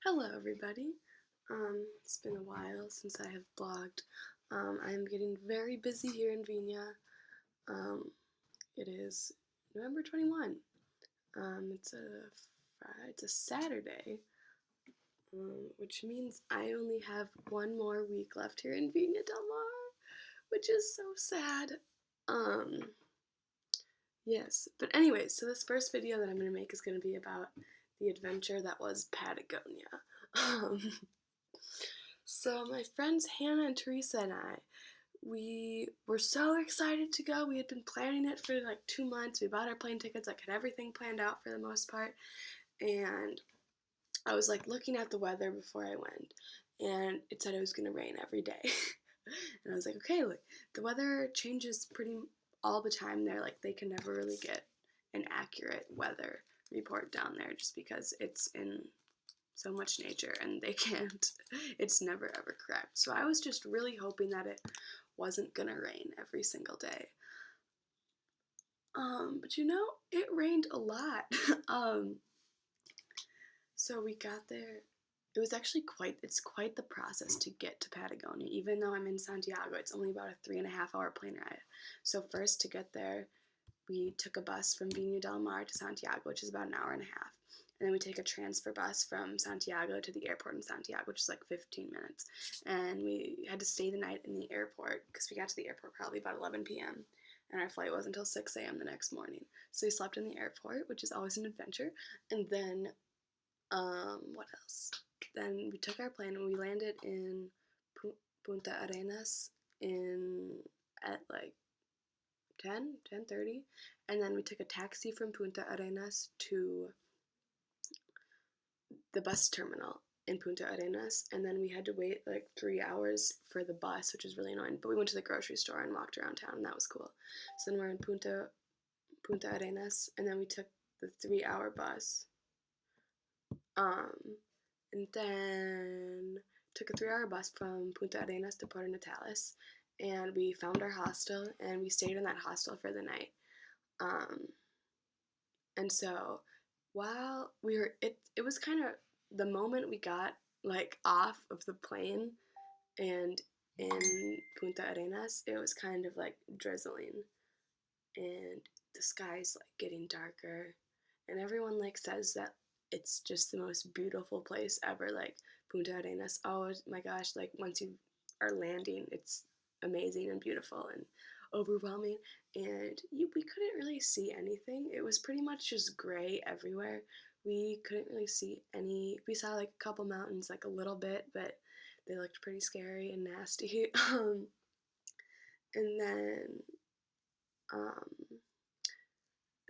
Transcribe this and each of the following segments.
Hello, everybody. It's been a while since I have blogged. I'm getting very busy here in Viña. Um, it is November 21. It's a Saturday, which means I only have one more week left here in Viña del Mar, which is so sad. Um, yes, but anyway, so this first video that I'm going to make is going to be about the adventure that was Patagonia. Um, So my friends Hannah and Teresa and we were so excited to go. We had been planning it for like 2 months. We bought our plane tickets, like had everything planned out for the most part. And I was like looking at the weather before I went, and it said it was gonna rain every day. And I was like, okay, look, the weather changes pretty all the time there. Like they can never really get an accurate weather report down there just because it's in so much nature and they can't, it's never ever correct. So I was just really hoping that it wasn't gonna rain every single day. But it rained a lot. um, so we got there. It was actually it's quite the process to get to Patagonia. Even though I'm in Santiago, it's only about a 3.5 hour plane ride. So first to get there, we took a bus from Viña del Mar to Santiago, which is about an hour and a half. And then we take a transfer bus from Santiago to the airport in Santiago, which is like 15 minutes. And we had to stay the night in the airport because we got to the airport probably about 11 p.m. And our flight was until 6 a.m. the next morning. So we slept in the airport, which is always an adventure. And then, what else? Then we took our plane and we landed in Punta Arenas at like 10:30, and then we took a taxi from Punta Arenas to the bus terminal in Punta Arenas, and then we had to wait like 3 hours for the bus, which was really annoying. But we went to the grocery store and walked around town, and that was cool. So then we're in Punta Arenas, and then we took the 3 hour bus, um, and then took a 3 hour bus from Punta Arenas to Puerto Natales, and we found our hostel, and we stayed in that hostel for the night. Um, And so while it was kind of the moment we got like off of the plane and in Punta Arenas, it was kind of like drizzling and the sky's like getting darker and everyone like says that it's just the most beautiful place ever, like Punta Arenas. Oh my gosh, like once you are landing, it's amazing and beautiful and overwhelming. And we couldn't really see anything. It was pretty much just gray everywhere. We couldn't really see any. We saw like a couple mountains, like a little bit, but they looked pretty scary and nasty. And then um,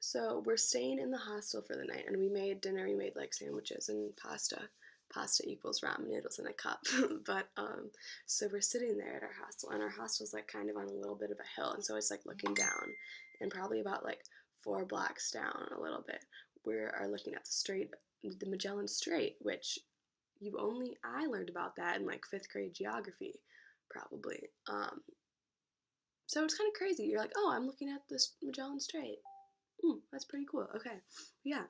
so we're staying in the hostel for the night, and we made dinner. We made like sandwiches and pasta. Pasta equals ramen noodles in a cup. But so we're sitting there at our hostel, and our hostel's like kind of on a little bit of a hill, and so it's like looking down, and probably about like 4 blocks down a little bit, we are looking at the Magellan Strait, which I learned about that in like 5th grade geography, probably. So it's kind of crazy. You're like, oh, I'm looking at this Magellan Strait. That's pretty cool. Okay. Yeah.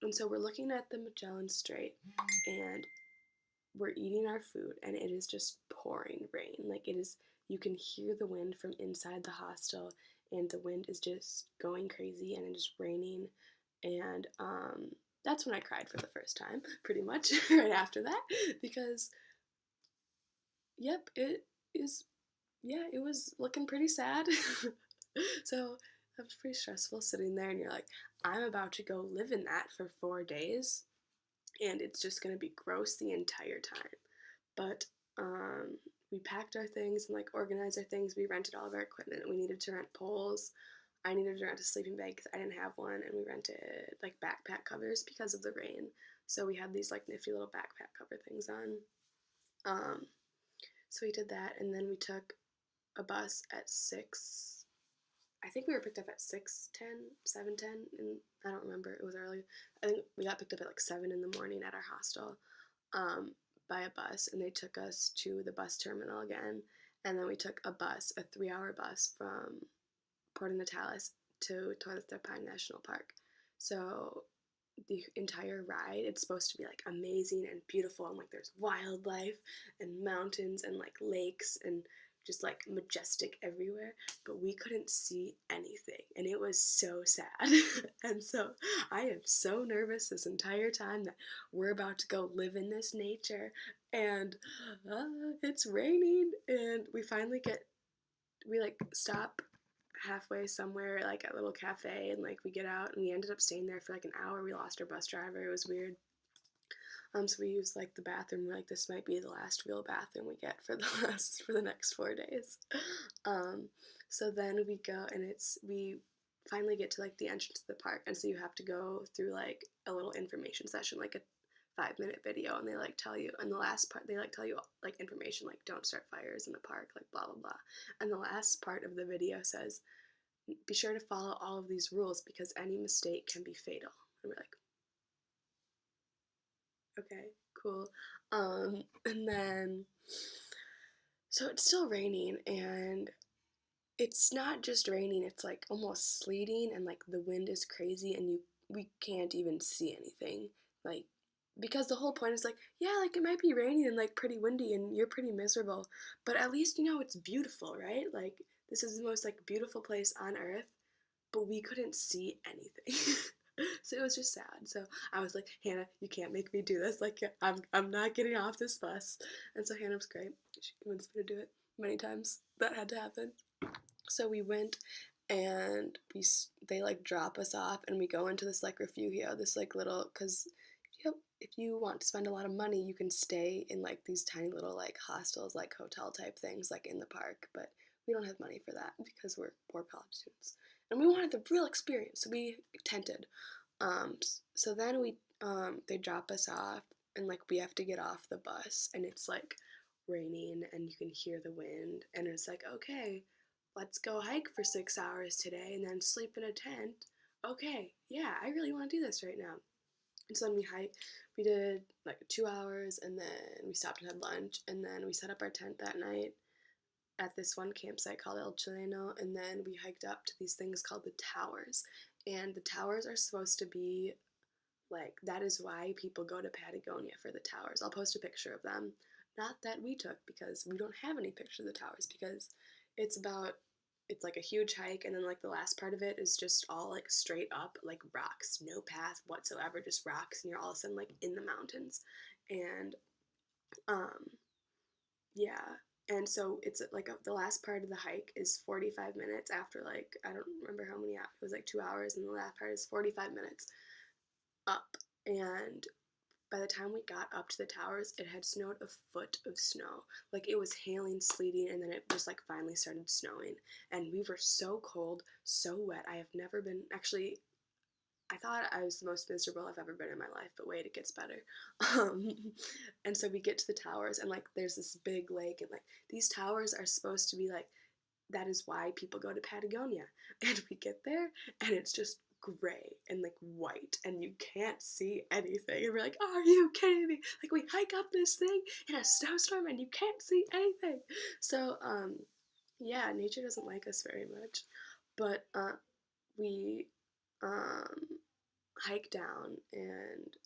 And so we're looking at the Magellan Strait and we're eating our food and it is just pouring rain. Like you can hear the wind from inside the hostel and the wind is just going crazy and it is raining. And that's when I cried for the first time, pretty much right after that, because yep, it was looking pretty sad. So that was pretty stressful sitting there and you're like, I'm about to go live in that for 4 days and it's just gonna be gross the entire time. But we packed our things and like organized our things. We rented all of our equipment. We needed to rent poles. I needed to rent a sleeping bag because I didn't have one, and we rented like backpack covers because of the rain. So we had these like nifty little backpack cover things on. So we did that, and then we took a bus at 6. I think we were picked up at 6:10, 7:10, and I don't remember. It was early. I think we got picked up at like 7 in the morning at our hostel by a bus, and they took us to the bus terminal again. And then we took a 3 hour bus from Puerto Natales to Torres del Paine National Park. So the entire ride, it's supposed to be like amazing and beautiful, and like there's wildlife and mountains and like lakes and just like majestic everywhere, but we couldn't see anything, and it was so sad. And so I am so nervous this entire time that we're about to go live in this nature, and it's raining, and we like stop halfway somewhere, like at a little cafe, and like we get out, and we ended up staying there for like an hour. We lost our bus driver. It was weird. So we used like the bathroom. We're like, this might be the last real bathroom we get for the next 4 days. Um, so then we go, and we finally get to like the entrance to the park, and so you have to go through like a little information session, like a 5-minute video, and they like tell you, and the last part they like tell you like information like don't start fires in the park, like blah blah blah. And the last part of the video says, be sure to follow all of these rules because any mistake can be fatal. And we're like, okay, cool. And then, so it's still raining, and it's not just raining, it's like almost sleeting, and like the wind is crazy, and we can't even see anything. Like, because the whole point is like, yeah, like it might be raining and like pretty windy and you're pretty miserable, but at least you know it's beautiful, right? Like, this is the most like beautiful place on earth, but we couldn't see anything. So it was just sad. So I was like, Hannah, you can't make me do this. Like, I'm not getting off this bus. And so Hannah was great. She convinced me to do it many times. That had to happen. So we went, and they like drop us off, and we go into this like refugio, this like little, because if you want to spend a lot of money, you can stay in like these tiny little like hostels, like hotel type things, like in the park. But we don't have money for that because we're poor college students, and we wanted the real experience, so we tented. So then they drop us off, and like we have to get off the bus, and it's like raining, and you can hear the wind, and it's like, okay, let's go hike for 6 hours today, and then sleep in a tent. Okay, yeah, I really want to do this right now. And so then we did like 2 hours, and then we stopped and had lunch, and then we set up our tent that night at this one campsite called El Chileno, and then we hiked up to these things called the towers. And the towers are supposed to be like, that is why people go to Patagonia, for the towers. I'll post a picture of them. Not that we took, because we don't have any pictures of the towers, because it's about, it's like a huge hike, and then like the last part of it is just all like straight up, like rocks, no path whatsoever, just rocks, and you're all of a sudden like in the mountains. And um yeah, and so it's like the last part of the hike is 45 minutes after, like, I don't remember how many hours, it was like 2 hours, and the last part is 45 minutes up. And by the time we got up to the towers, it had snowed a foot of snow. Like, it was hailing, sleeting, and then it just like finally started snowing. And we were so cold, so wet. I have never been, actually, I thought I was the most miserable I've ever been in my life, but wait, it gets better. Um, and so we get to the towers, and like there's this big lake, and like these towers are supposed to be like, that is why people go to Patagonia. And we get there, and it's just gray and like white, and you can't see anything. And we're like, are you kidding me? Like, we hike up this thing in a snowstorm, and you can't see anything. So, yeah, nature doesn't like us very much. But we um, hike down, and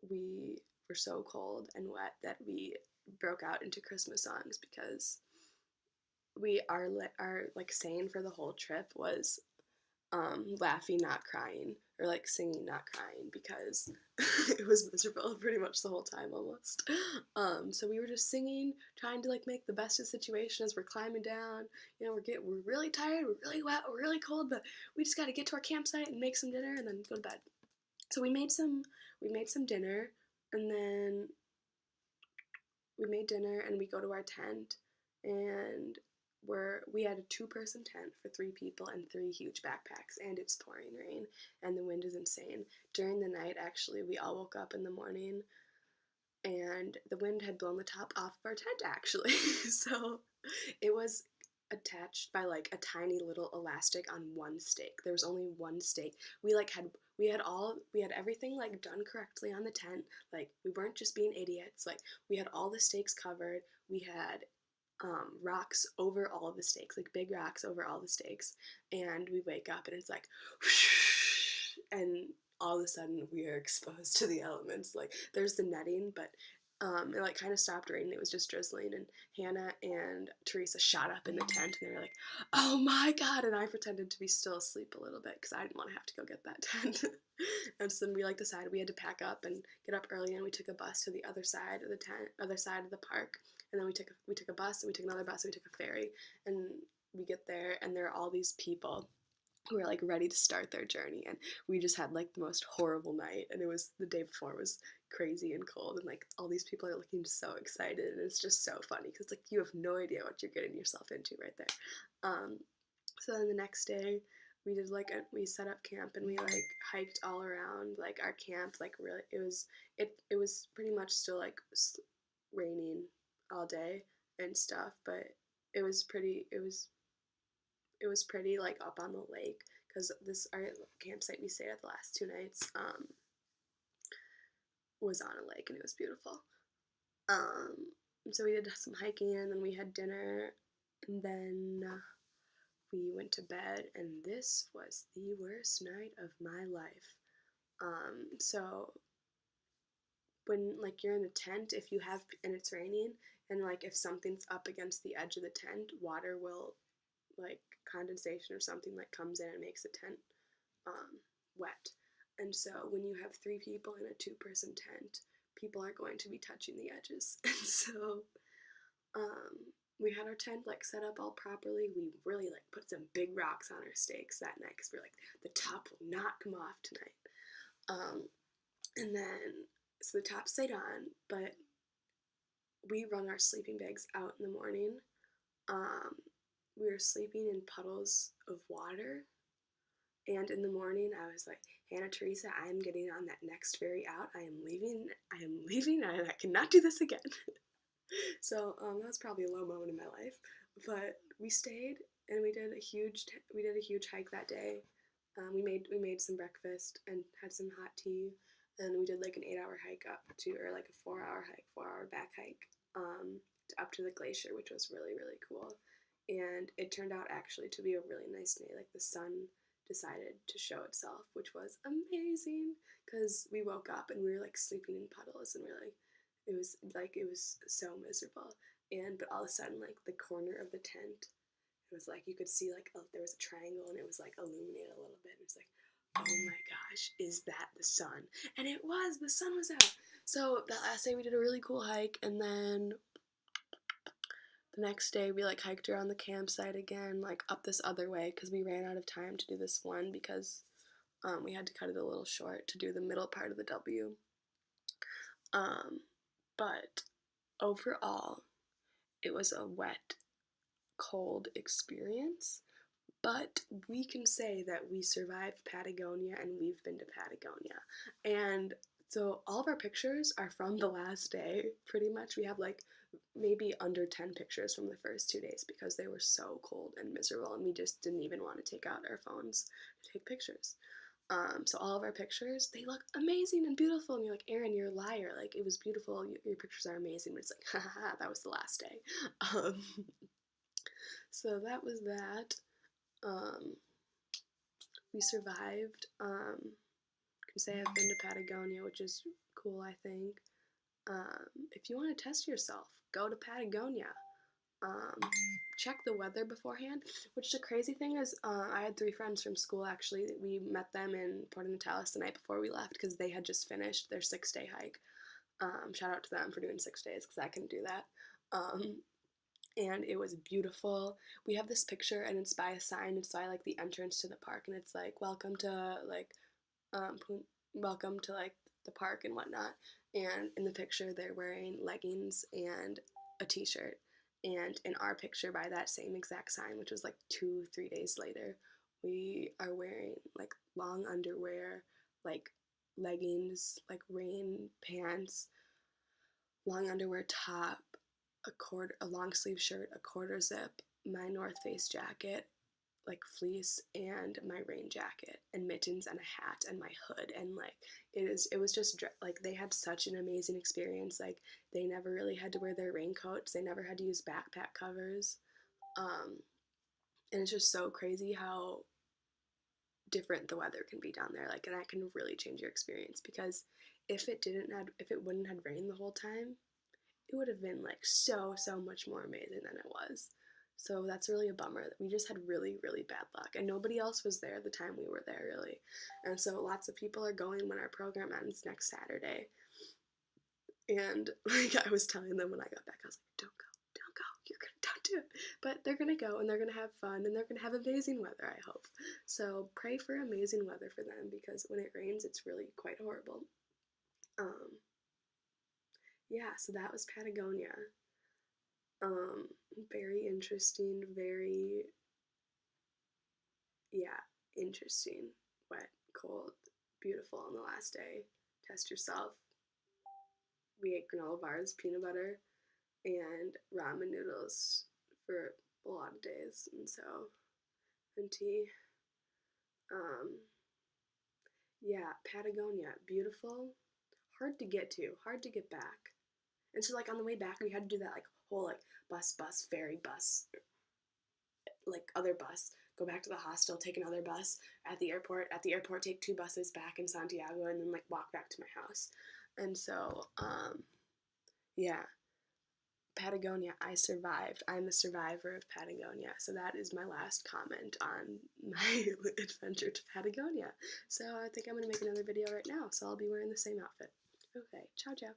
we were so cold and wet that we broke out into Christmas songs, because our like saying for the whole trip was laughing not crying, or like singing not crying, because it was miserable pretty much the whole time almost. So we were just singing, trying to like make the best of the situation as we're climbing down. You know, we're really tired, we're really wet, we're really cold, but we just got to get to our campsite and make some dinner and then go to bed. So we made some dinner, and then we made dinner, and we go to our tent, and we had a 2-person tent for 3 people and 3 huge backpacks, and it's pouring rain, and the wind is insane. During the night, actually, we all woke up in the morning, and the wind had blown the top off of our tent, actually. So it was attached by like a tiny little elastic on one stake. There was only one stake. We had everything like done correctly on the tent. Like, we weren't just being idiots. Like, we had all the stakes covered. We had rocks over all of the stakes, like big rocks over all the stakes. And we wake up, and it's like, whoosh, and all of a sudden we are exposed to the elements. Like there's the netting, but it like kind of stopped raining. It was just drizzling, and Hannah and Teresa shot up in the tent, and they were like, "Oh my god!" And I pretended to be still asleep a little bit because I didn't want to have to go get that tent. And so then we like decided we had to pack up and get up early, and we took a bus to the other side of the tent, other side of the park, and then we took a bus, and we took another bus, and we took a ferry, and we get there, and there are all these people who were like ready to start their journey, and we just had like the most horrible night, and it was the day before, it was crazy and cold, and like all these people are looking so excited, and it's just so funny because like you have no idea what you're getting yourself into right there. So then the next day we did like we set up camp, and we like hiked all around like our camp. Like really it was pretty much still like raining all day and stuff, but it was pretty it was pretty like up on the lake because this our campsite we stayed at the last 2 nights was on a lake, and it was beautiful. So we did some hiking, and then we had dinner, and then we went to bed, and this was the worst night of my life. So when like you're in a tent, if you have and it's raining, and like if something's up against the edge of the tent, water will like condensation or something like comes in and makes the tent wet. And so when you have 3 people in a 2-person tent, people are going to be touching the edges. And so we had our tent like set up all properly. We really like put some big rocks on our stakes that night because we're like, the top will not come off tonight. And then so the top stayed on, but we run our sleeping bags out in the morning. We were sleeping in puddles of water, and in the morning I was like, Hannah, Teresa, I am getting on that next ferry out. I am leaving, and I cannot do this again. So that was probably a low moment in my life, but we stayed, and we did a huge hike that day. We made some breakfast and had some hot tea, and we did like an 8-hour hike up to, or like a 4-hour back hike up to the glacier, which was really, really cool. And it turned out actually to be a really nice day. Like the sun decided to show itself, which was amazing because we woke up and we were like sleeping in puddles, and it was so miserable. And but all of a sudden, like the corner of the tent, it was like you could see like there was a triangle, and it was like illuminated a little bit. It was like, oh my gosh, is that the sun? And it was. The sun was out. So that last day we did a really cool hike, and then the next day we like hiked around the campsite again, like up this other way because we ran out of time to do this one because we had to cut it a little short to do the middle part of the W. But overall, it was a wet, cold experience. But we can say that we survived Patagonia, and we've been to Patagonia. And so all of our pictures are from the last day, pretty much. We have like maybe under 10 pictures from the first 2 days because they were so cold and miserable, and we just didn't even want to take out our phones to take pictures. So all of our pictures, they look amazing and beautiful, and you're like, Aaron, you're a liar. Like, it was beautiful. Your pictures are amazing, but it's like, ha ha ha, that was the last day. So that was that. We survived. Can say I've been to Patagonia, which is cool, I think. If you want to test yourself, go to Patagonia. Check the weather beforehand, which the crazy thing is, I had 3 friends from school actually. We met them in Puerto Natales the night before we left because they had just finished their 6-day hike. Shout out to them for doing 6 days because I couldn't do that. And it was beautiful. We have this picture, and it's by a sign. It's by like the entrance to the park, and it's like welcome to like the park and whatnot. And in the picture, they're wearing leggings and a t-shirt. And in our picture, by that same exact sign, which was like 2-3 days later, we are wearing like long underwear, like leggings, like rain pants, long underwear top, a long sleeve shirt, a quarter zip, my North Face jacket, like fleece, and my rain jacket, and mittens, and a hat, and my hood. And like it was just like they had such an amazing experience. Like they never really had to wear their raincoats, they never had to use backpack covers, and it's just so crazy how different the weather can be down there, like, and that can really change your experience, because if it wouldn't had rained the whole time, it would have been like so much more amazing than it was. So that's really a bummer that we just had really bad luck, and nobody else was there the time we were there, really. And so lots of people are going when our program ends next Saturday. And like I was telling them when I got back, I was like, don't go, don't do it. But they're gonna go, and they're gonna have fun, and they're gonna have amazing weather, I hope. So pray for amazing weather for them, because when it rains, it's really quite horrible. Um, yeah, so that was Patagonia. Um, Very interesting, very, yeah, interesting. Wet, cold, beautiful on the last day. Test yourself. We ate granola bars, peanut butter, and ramen noodles for a lot of days, and so, and tea. Um, yeah, Patagonia, beautiful, hard to get to, hard to get back. And so, like, on the way back, we had to do that, like, whole, like, bus, ferry bus, like, other bus, go back to the hostel, take another bus at the airport, take 2 buses back in Santiago, and then, like, walk back to my house. And so, yeah, Patagonia, I survived. I'm a survivor of Patagonia. So that is my last comment on my adventure to Patagonia. So I think I'm going to make another video right now. So I'll be wearing the same outfit. Okay, ciao, ciao.